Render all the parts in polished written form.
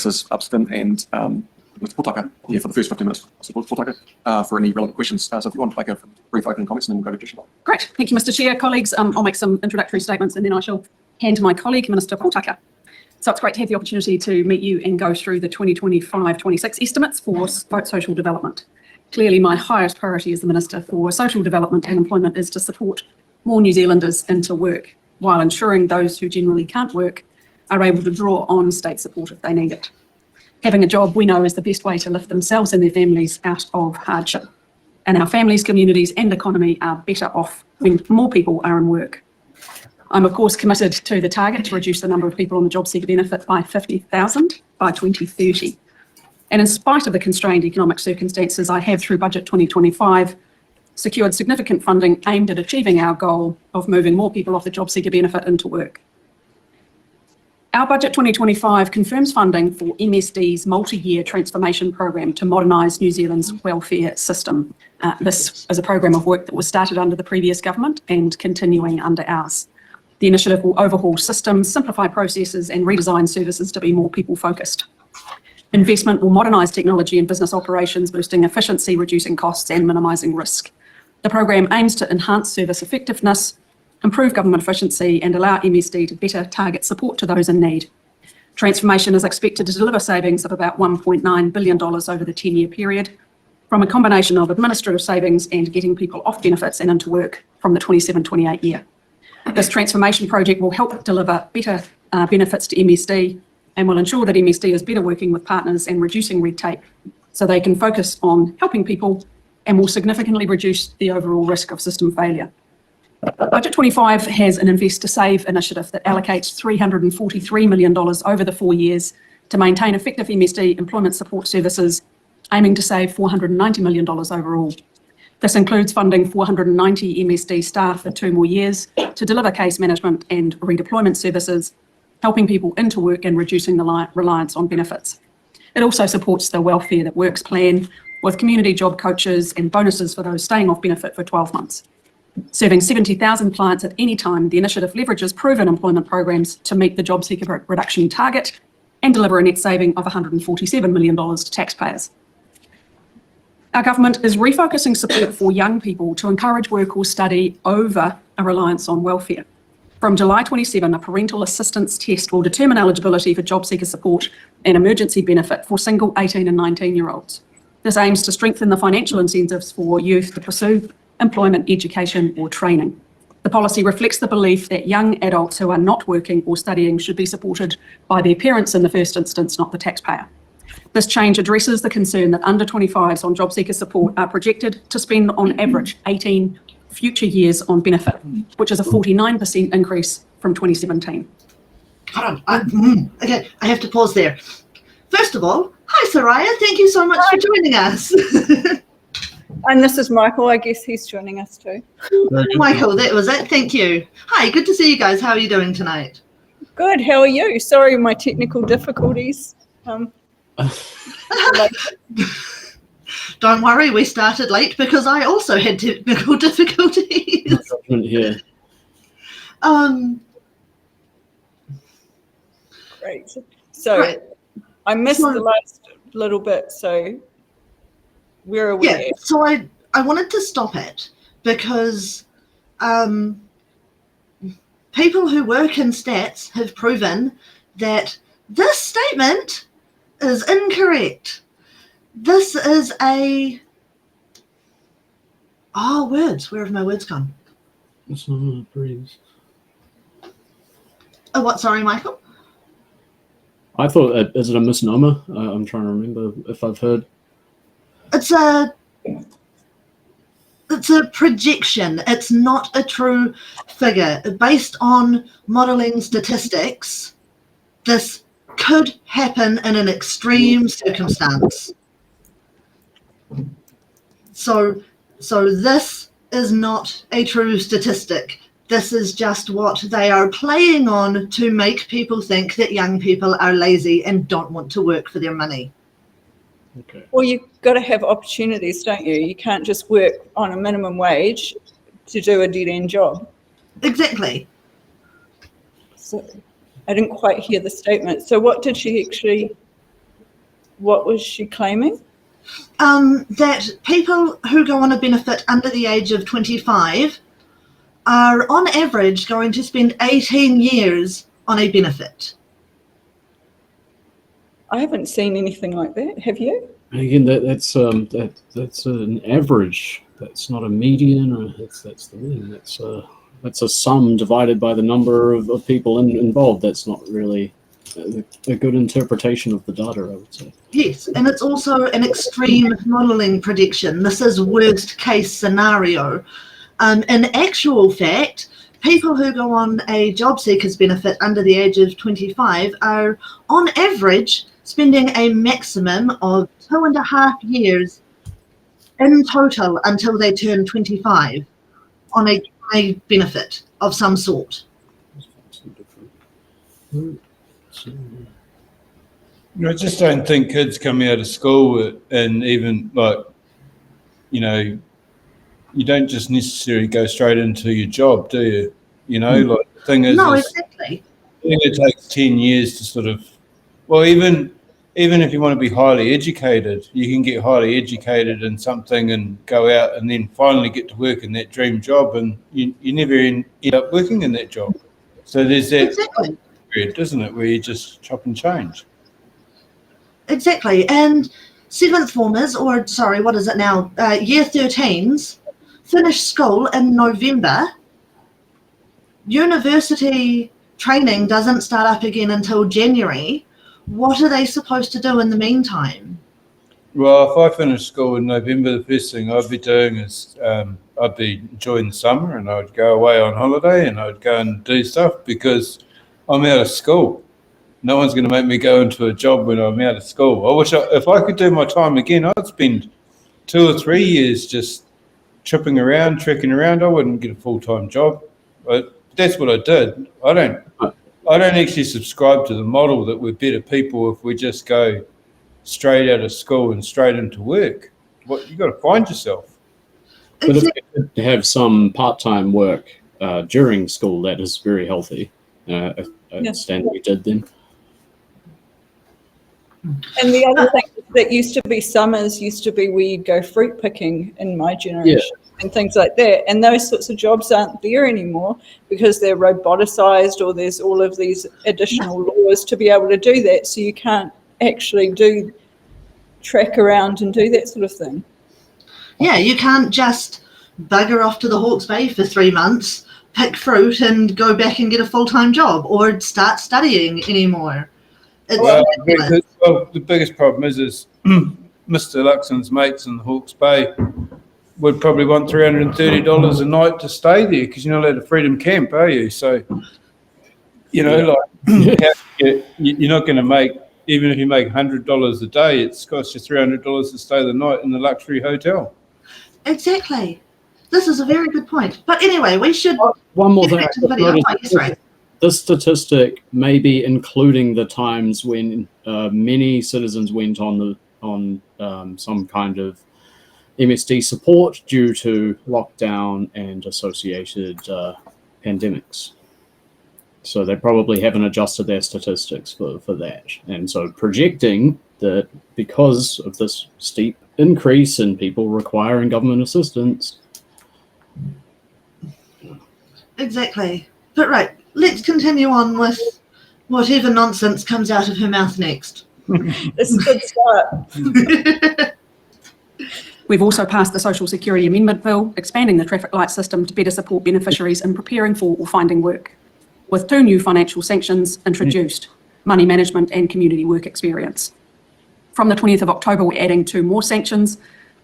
Mrs. Upston and Mr. Potaka here for the first 15 minutes. Mr. Potaka, for any relevant questions. So if you want to make a brief opening comments, and then we'll go to Ching. Great. Thank you, Mr. Chair. Colleagues, I'll make some introductory statements and then I shall hand to my colleague, Minister Potaka. So it's great to have the opportunity to meet you and go through the 2025-26 estimates for social development. Clearly, my highest priority as the Minister for Social Development and Employment is to support more New Zealanders into work, while ensuring those who generally can't work are able to draw on state support if they need it. Having a job, we know, is the best way to lift themselves and their families out of hardship. And our families, communities and economy are better off when more people are in work. I'm of course committed to the target to reduce the number of people on the job seeker benefit by 50,000 by 2030. And in spite of the constrained economic circumstances, I have, through Budget 2025, secured significant funding aimed at achieving our goal of moving more people off the job seeker benefit into work. Our Budget 2025 confirms funding for MSD's multi-year transformation program to modernise New Zealand's welfare system. This is a program of work that was started under the previous government and continuing under ours. The initiative will overhaul systems, simplify processes and redesign services to be more people-focused. Investment will modernise technology and business operations, boosting efficiency, reducing costs and minimising risk. The program aims to enhance service effectiveness, improve government efficiency and allow MSD to better target support to those in need. Transformation is expected to deliver savings of about $1.9 billion over the 10-year period from a combination of administrative savings and getting people off benefits and into work from the 27-28 year. This transformation project will help deliver better benefits to MSD and will ensure that MSD is better working with partners and reducing red tape so they can focus on helping people and will significantly reduce the overall risk of system failure. Budget 25 has an Invest to Save initiative that allocates $343 million over the 4 years to maintain effective MSD employment support services, aiming to save $490 million overall. This includes funding 490 MSD staff for 2 more years to deliver case management and redeployment services, helping people into work and reducing the reliance on benefits. It also supports the Welfare That Works plan with community job coaches and bonuses for those staying off benefit for 12 months. Serving 70,000 clients at any time, the initiative leverages proven employment programs to meet the job seeker reduction target and deliver a net saving of $147 million to taxpayers. Our government is refocusing support for young people to encourage work or study over a reliance on welfare. From July 27, a parental assistance test will determine eligibility for job seeker support and emergency benefit for single 18 and 19-year-olds. This aims to strengthen the financial incentives for youth to pursue employment, education or training. The policy reflects the belief that young adults who are not working or studying should be supported by their parents in the first instance, not the taxpayer. This change addresses the concern that under 25s on job seeker support are projected to spend on average 18 future years on benefit, which is a 49% increase from 2017. Hold on, okay, I have to pause there. First of all, hi Soraya, thank you so much for joining us. And this is Michael, I guess he's joining us too. Michael, that was it, thank you. Hi, good to see you guys. How are you doing tonight? Good, how are you? Sorry, my technical difficulties. Don't worry, we started late because I also had technical difficulties. Here. Great. So right. I missed the last little bit, so where are we? Yeah, so I wanted to stop it because people who work in stats have proven that this statement is incorrect. This is a... Oh, words. Where have my words gone? It's not on the breeze. Oh, what? Sorry, Michael? I thought, is it a misnomer? I'm trying to remember if I've heard. It's a projection. It's not a true figure. Based on modelling statistics, this could happen in an extreme circumstance. So this is not a true statistic. This is just what they are playing on to make people think that young people are lazy and don't want to work for their money. Okay. Well, you've got to have opportunities, don't you? You can't just work on a minimum wage to do a dead-end job. Exactly. So I didn't quite hear the statement. So what did she actually What was she claiming? That people who go on a benefit under the age of 25 are on average going to spend 18 years on a benefit. I haven't seen anything like that. Have you? Again, that's an average. That's not a median, or that's the mean. That's a sum divided by the number of people involved. That's not really a good interpretation of the data, I would say. Yes, and it's also an extreme modelling prediction. This is worst case scenario. In actual fact, people who go on a job seekers benefit under the age of 25 are on average spending a maximum of 2.5 years in total until they turn 25 on a benefit of some sort. I just don't think kids coming out of school and even like, you know, you don't just necessarily go straight into your job, do you? You know, like the thing is, No, exactly. I think it takes 10 years to sort of, well, even if you want to be highly educated, you can get highly educated in something and go out and then finally get to work in that dream job, and you never end up working in that job. So there's that period, isn't it, where you just chop and change. Exactly. And seventh formers, or sorry, what is it now? Year 13s finish school in November. University training doesn't start up again until January. What are they supposed to do in the meantime? Well, if I finish school in November, the first thing I'd be doing is I'd be enjoying the summer, and I'd go away on holiday and I'd go and do stuff because I'm out of school. No one's going to make me go into a job when I'm out of school. I wish if I could do my time again, I'd spend 2 or 3 years just tripping around, trekking around. I wouldn't get a full-time job. But that's what I did. I don't actually subscribe to the model that we're better people if we just go straight out of school and straight into work. You got to find yourself. But if you could have some part-time work during school, that is very healthy. I understand what you did then. And the other thing that used to be summers used to be where you'd go fruit picking in my generation and things like that. And those sorts of jobs aren't there anymore because they're roboticized, or there's all of these additional laws to be able to do that. So you can't actually track around and do that sort of thing. Yeah, you can't just bugger off to the Hawke's Bay for 3 months, pick fruit and go back and get a full-time job or start studying anymore. The biggest problem is Mr. Luxon's mates in the Hawke's Bay would probably want $330 a night to stay there because you're not allowed to freedom camp, are you? So, you know, you're not going to make, even if you make $100 a day, it's cost you $300 to stay the night in the luxury hotel. Exactly. This is a very good point. But anyway, we should one more get thing. back to the video. This statistic may be including the times when many citizens went on some kind of MSD support due to lockdown and associated pandemics. So they probably haven't adjusted their statistics for that. And so projecting that because of this steep increase in people requiring government assistance. Exactly. But right, let's continue on with whatever nonsense comes out of her mouth next. It's a good start. We've also passed the Social Security Amendment Bill, expanding the traffic light system to better support beneficiaries in preparing for or finding work, with 2 new financial sanctions introduced, money management and community work experience. From the 20th of October, we're adding 2 more sanctions,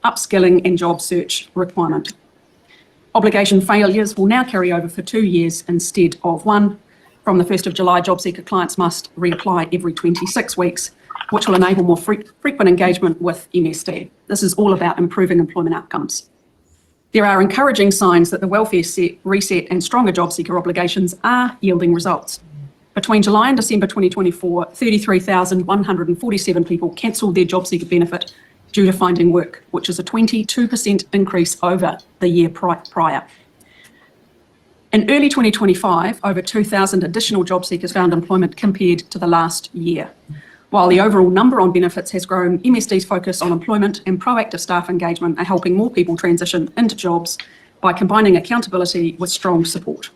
upskilling and job search requirement. Obligation failures will now carry over for 2 years instead of 1. From the 1st of July, job seeker clients must reapply every 26 weeks, which will enable more frequent engagement with MSD. This is all about improving employment outcomes. There are encouraging signs that the welfare reset and stronger job seeker obligations are yielding results. Between July and December 2024, 33,147 people cancelled their job seeker benefit due to finding work, which is a 22% increase over the year prior. In early 2025, over 2,000 additional job seekers found employment compared to the last year. While the overall number on benefits has grown, MSD's focus on employment and proactive staff engagement are helping more people transition into jobs by combining accountability with strong support.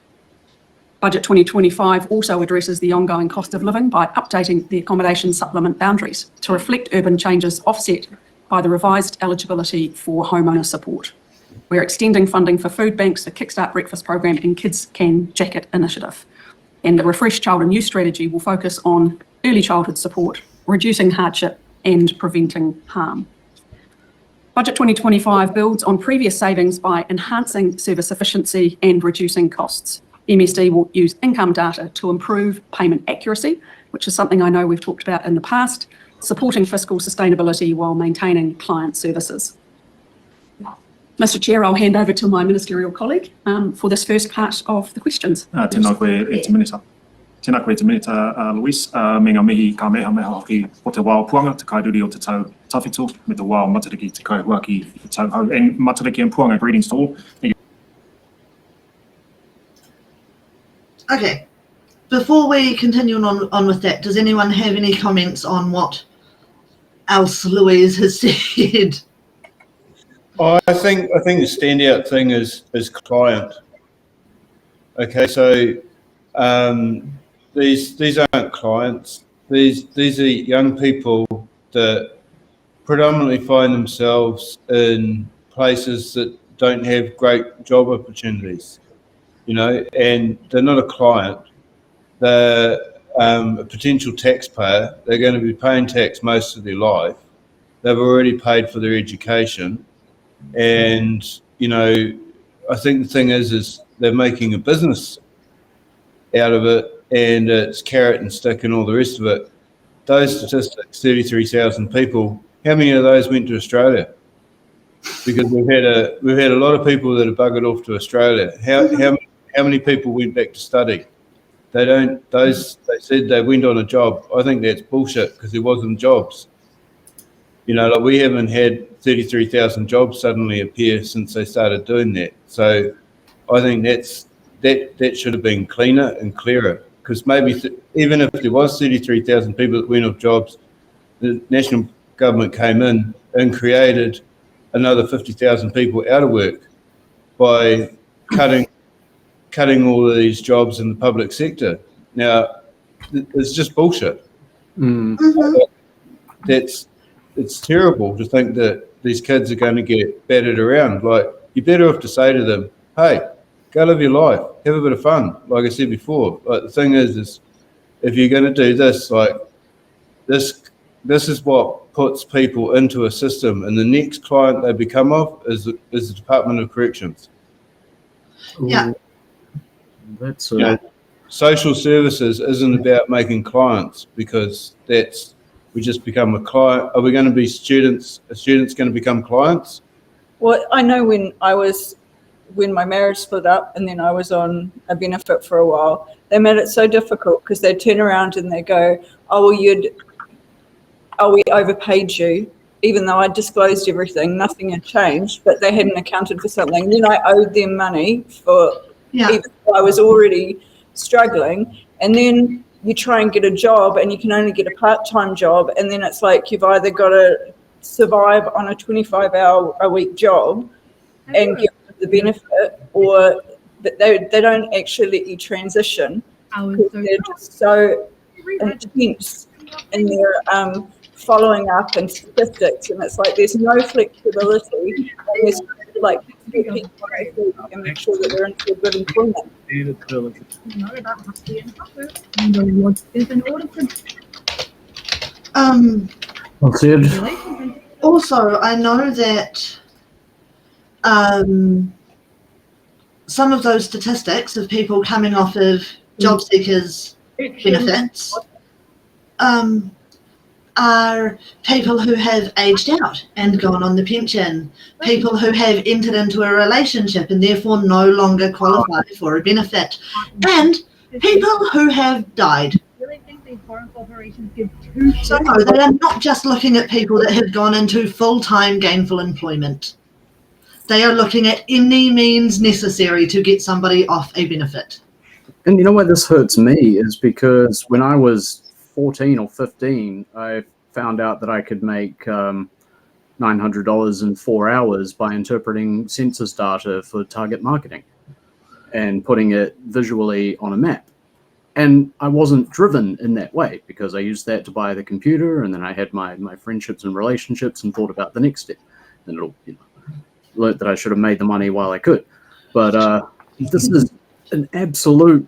Budget 2025 also addresses the ongoing cost of living by updating the accommodation supplement boundaries to reflect urban changes offset by the revised eligibility for homeowner support. We're extending funding for food banks, the Kickstart Breakfast Program and Kids Can Jacket Initiative. And the refreshed child and youth strategy will focus on early childhood support, reducing hardship and preventing harm. Budget 2025 builds on previous savings by enhancing service efficiency and reducing costs. MSD will use income data to improve payment accuracy, which is something I know we've talked about in the past, supporting fiscal sustainability while maintaining client services. Mr. Chair, I'll hand over to my ministerial colleague for this first part of the questions. Tēnā koe e te minita. Tēnā koe e te minita, Louise. Me ngā mihi ka mea mea hoki o te wao puanga, te kairuri o te tau tawhito, me te wao matariki te kauhuaki i te tau hau. And matariki and puanga, greetings to all. Okay, before we continue on with that, does anyone have any comments on what else Louise has said? I think the standout thing is client. Okay, so these aren't clients. These are young people that predominantly find themselves in places that don't have great job opportunities, you know, and they're not a client. They're a potential taxpayer. They're going to be paying tax most of their life. They've already paid for their education. And, you know, I think the thing is they're making a business out of it, and it's carrot and stick and all the rest of it. Those statistics, 33,000 people, how many of those went to Australia? Because we've had a lot of people that have buggered off to Australia. How many people went back to study? They said they went on a job. I think that's bullshit because there wasn't jobs. You know, like we haven't had 33,000 jobs suddenly appear since they started doing that. So I think that should have been cleaner and clearer, because maybe even if there was 33,000 people that went off jobs, the national government came in and created another 50,000 people out of work by cutting all of these jobs in the public sector. Now, it's just bullshit. It's terrible to think that these kids are going to get battered around. Like, you're better off to say to them, hey, go live your life, have a bit of fun, like I said before. Like, the thing is if you're going to do this, like, this is what puts people into a system, and the next client they become of is the Department of Corrections. Yeah. That's You know, social services isn't about making clients, because we just become a client. Are we going to be students? Are students going to become clients? Well, I know when my marriage split up and then I was on a benefit for a while, they made it so difficult because they turn around and they go, oh, well, we overpaid you, even though I disclosed everything, nothing had changed, but they hadn't accounted for something. Then I owed them money for, even though I was already struggling. And then you try and get a job and you can only get a part-time job, and then it's like you've either got to survive on a 25-hour-a-week job and get the benefit, or they don't actually let you transition because they're just so intense in their following up and statistics, and it's like there's no flexibility, and there's like people and make sure that they're into a good employment. Also, I know that some of those statistics of people coming off of job seekers benefits are people who have aged out and gone on the pension, people who have entered into a relationship and therefore no longer qualify for a benefit, and people who have died. So no, they are not just looking at people that have gone into full-time gainful employment. They are looking at any means necessary to get somebody off a benefit. And you know why this hurts me is because when I was 14 or 15, I found out that I could make $900 in 4 hours by interpreting census data for target marketing and putting it visually on a map. And I wasn't driven in that way because I used that to buy the computer, and then I had my friendships and relationships and thought about the next step. And learned that I should have made the money while I could. But this is an absolute,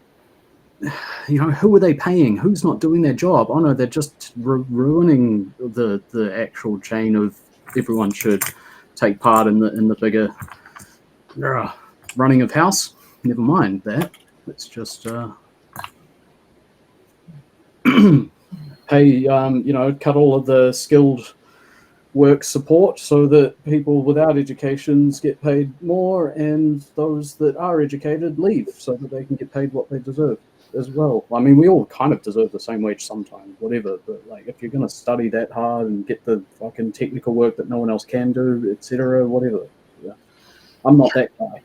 who are they paying? Who's not doing their job? Oh no, they're just ruining the actual chain of everyone should take part in the bigger running of house. Never mind that. Let's just pay, cut all of the skilled work support so that people without educations get paid more, and those that are educated leave so that they can get paid what they deserve as well. I mean, we all kind of deserve the same wage sometimes, whatever, but like if you're going to study that hard and get the fucking technical work that no one else can do, etc., whatever. Yeah. I'm not that guy.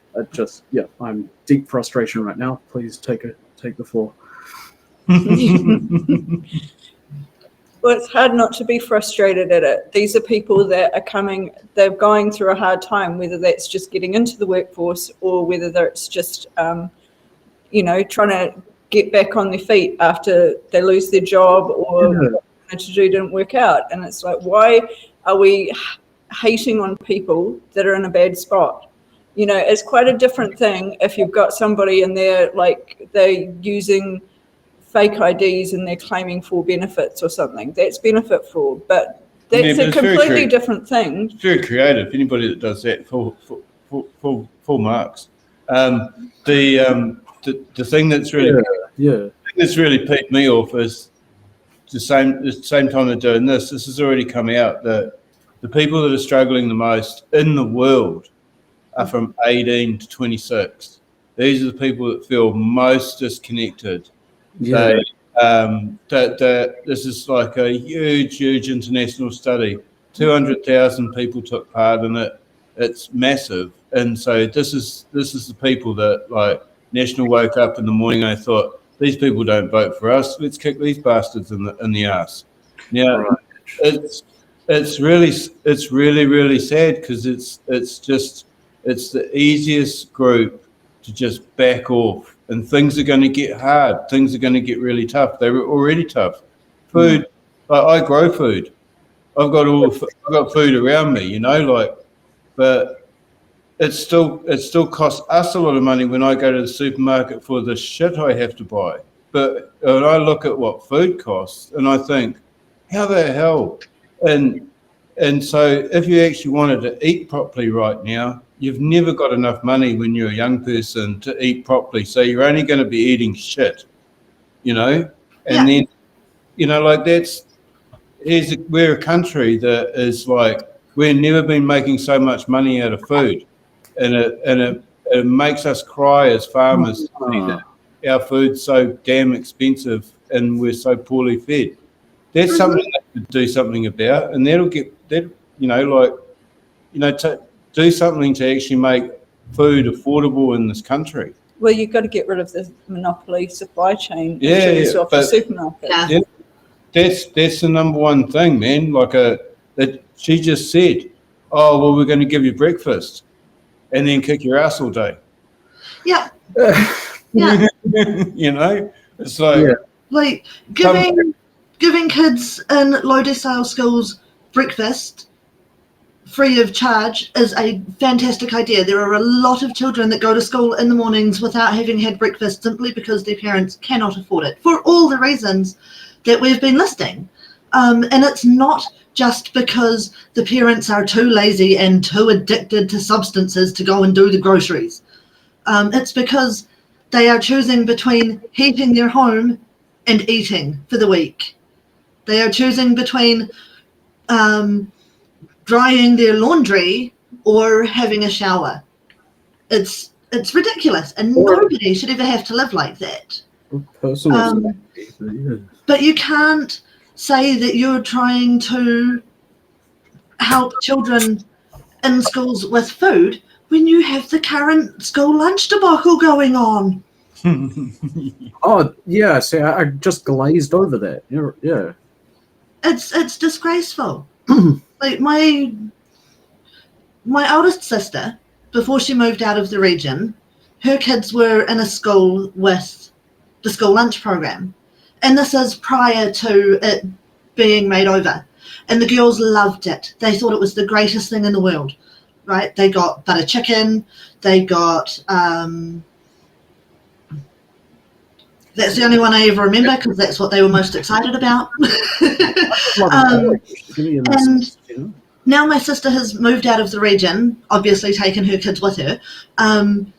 I'm deep frustration right now. Please take the floor. Well, it's hard not to be frustrated at it. These are people that are they're going through a hard time, whether that's just getting into the workforce or whether it's just, trying to get back on their feet after they lose their job or what they wanted to do didn't work out. And it's like, why are we hating on people that are in a bad spot? It's quite a different thing if you've got somebody and they're using fake IDs and they're claiming full benefits or something. That's benefit fraud, but that's a completely different thing. It's very creative. Anybody that does that, full marks. The thing that's really peaked me off is the same time they're doing this. This has already come out that the people that are struggling the most in the world are from 18 to 26. These are the people that feel most disconnected. Yeah. This is like a huge international study. 200,000 people took part in it. It's massive, and so this is the people that like National woke up in the morning and they thought, these people don't vote for us. Let's kick these bastards in the ass. Now, it's really sad because it's the easiest group to just back off. And things are going to get hard. Things are going to get really tough. They were already tough. Food, I grow food. I've got food around me, but it still costs us a lot of money when I go to the supermarket for the shit I have to buy. But when I look at what food costs, and I think, how the hell? And so if you actually wanted to eat properly right now, you've never got enough money when you're a young person to eat properly. So you're only going to be eating shit, And then, we're a country that is like, we've never been making so much money out of food. And it makes us cry as farmers to see that our food's so damn expensive and we're so poorly fed. That's something they could do something about, and that'll get that, to do something to actually make food affordable in this country. Well, you've got to get rid of the monopoly supply chain issues off the supermarkets. Yeah. That's the number one thing, man. That she just said, oh, well, we're going to give you breakfast and then kick your ass all day. Yeah. Yeah. It's like giving kids in low decile schools breakfast free of charge is a fantastic idea. There are a lot of children that go to school in the mornings without having had breakfast simply because their parents cannot afford it for all the reasons that we've been listing. And it's not just because the parents are too lazy and too addicted to substances to go and do the groceries. It's because they are choosing between heating their home and eating for the week. They are choosing between drying their laundry or having a shower. It's ridiculous, and nobody should ever have to live like that. But you can't say that you're trying to help children in schools with food when you have the current school lunch debacle going on. Oh, yeah. See, I just glazed over that. Yeah. It's disgraceful. Like my oldest sister, before she moved out of the region, her kids were in a school with the school lunch program. And this is prior to it being made over. And the girls loved it. They thought it was the greatest thing in the world, right? They got butter chicken. They got, that's the only one I ever remember because that's what they were most excited about. And now my sister has moved out of the region, obviously taken her kids with her. And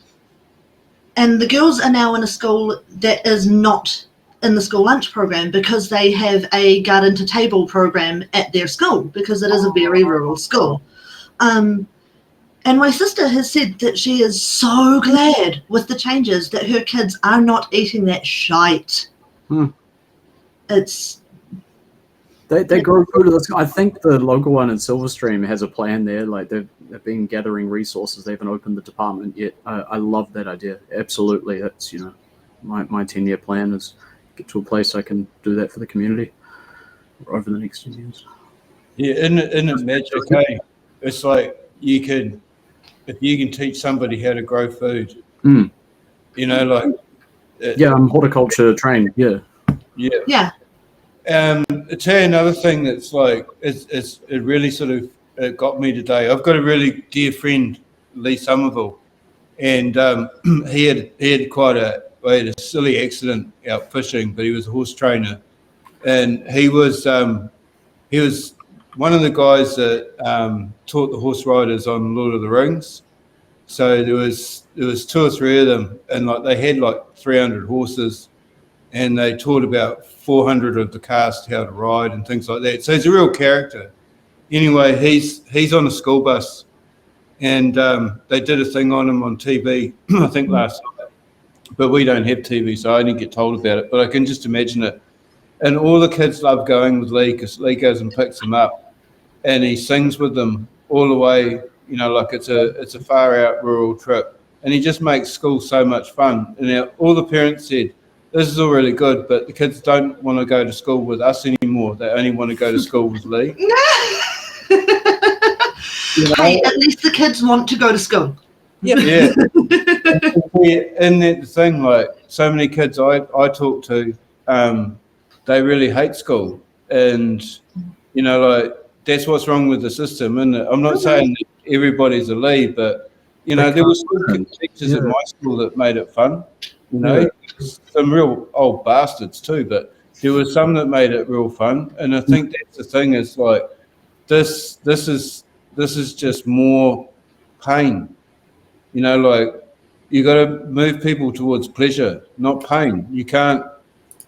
the girls are now in a school that is not in the school lunch program because they have a garden to table program at their school because it is a very rural school. And my sister has said that she is so glad with the changes that her kids are not eating that shite. They go through to this. I think the local one in Silverstream has a plan there. Like they've been gathering resources. They haven't opened the department yet. I love that idea. Absolutely. That's, my 10-year plan is get to a place I can do that for the community over the next 10 years. Yeah, in the magic, okay? It's like if you can teach somebody how to grow food, like I'm horticulture trained. Yeah. To tell you another thing that's like it really sort of got me today. I've got a really dear friend, Lee Somerville, and he had quite a silly accident out fishing, but he was a horse trainer, and he was one of the guys that taught the horse riders on Lord of the Rings. So there was 2 or 3 of them, and like they had like 300 horses, and they taught about 400 of the cast how to ride and things like that. So he's a real character. Anyway, he's on a school bus, and they did a thing on him on TV, I think last night. But we don't have TV, so I didn't get told about it. But I can just imagine it. And all the kids love going with Lee because Lee goes and picks them up, and he sings with them all the way. Like it's a far out rural trip, and he just makes school so much fun. And all the parents said, "This is all really good, but the kids don't want to go to school with us anymore. They only want to go to school with Lee." Hey, at least the kids want to go to school. Yeah. And the thing, like so many kids I talk to, they really hate school, and like that's what's wrong with the system. And I'm not saying that everybody's a Lee, but there were some teachers at my school that made it fun. Some real old bastards too, but there were some that made it real fun. And I think that's the thing is like this is just more pain. Like you got to move people towards pleasure, not pain. You can't,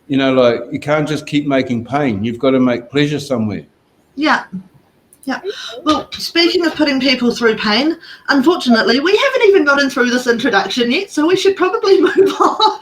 you can't just keep making pain. You've got to make pleasure somewhere. Yeah. Well, speaking of putting people through pain, unfortunately, we haven't even gotten through this introduction yet, so we should probably move on.